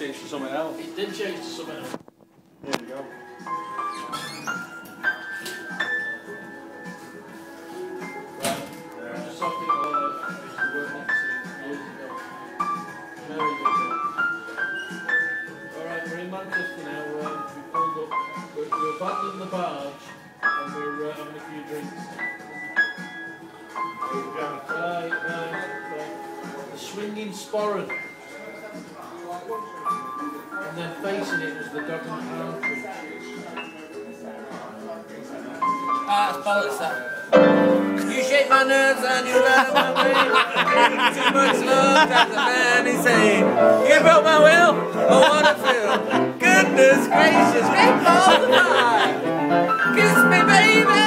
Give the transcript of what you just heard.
changed to something else. It did change to something else. There we go. I'm just talking about I used to work next to years ago. Very good. Alright, we're in Manchester now. We pulled up. We're abandoned the barge and we're having a few drinks. Right. The swinging sporran. And then facing it was the dog and pound tree. Ah, that's bollocks that. You shake my nerves and you learn my brain. Too much love, that's the man insane. You broke my will, I wanna feel. Goodness gracious, great balls of fire. Kiss me, baby.